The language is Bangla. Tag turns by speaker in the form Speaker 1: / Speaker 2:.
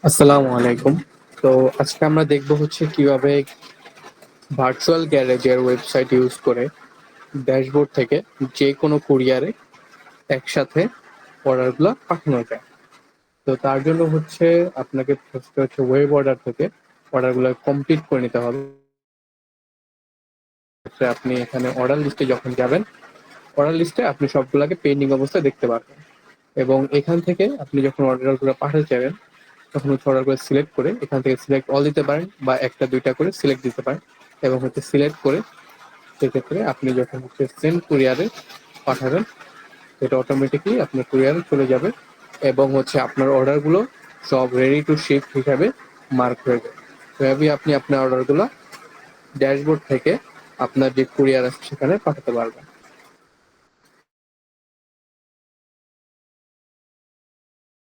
Speaker 1: আসসালামু আলাইকুম। তো আজকে আমরা দেখব হচ্ছে কিভাবে ভার্চুয়াল গ্যারেজের ওয়েবসাইট ইউজ করে ড্যাশবোর্ড থেকে যে কোনো কুরিয়ারে একসাথে অর্ডারগুলো পাঠানো যায়। তো তার জন্য হচ্ছে আপনাকে ফার্স্টে হচ্ছে ওয়েব অর্ডার থেকে অর্ডারগুলো কমপ্লিট করে নিতে হবে। হচ্ছে আপনি এখানে অর্ডার লিস্টে যখন যাবেন, অর্ডার লিস্টে আপনি সবগুলাকে পেন্ডিং অবস্থায় দেখতে পারবেন। এবং এখান থেকে আপনি যখন অর্ডারগুলো পাঠাতে চাইবেন, তখন হচ্ছে অর্ডারগুলো সিলেক্ট করে এখান থেকে সিলেক্ট অল দিতে পারেন বা ১টা ২টা করে সিলেক্ট দিতে পারেন। এবং হচ্ছে সিলেক্ট করে সেক্ষেত্রে আপনি যখন হচ্ছে সেন্ড কুরিয়ারে পাঠাবেন, এটা অটোমেটিক্যালি আপনার কুরিয়ারে চলে যাবে এবং হচ্ছে আপনার অর্ডারগুলো সব রেডি টু শিপ হিসাবে মার্ক হয়ে যাবে। এভাবেই আপনি আপনার অর্ডারগুলো ড্যাশবোর্ড থেকে আপনার যে কুরিয়ার আছে সেখানে পাঠাতে পারবেন।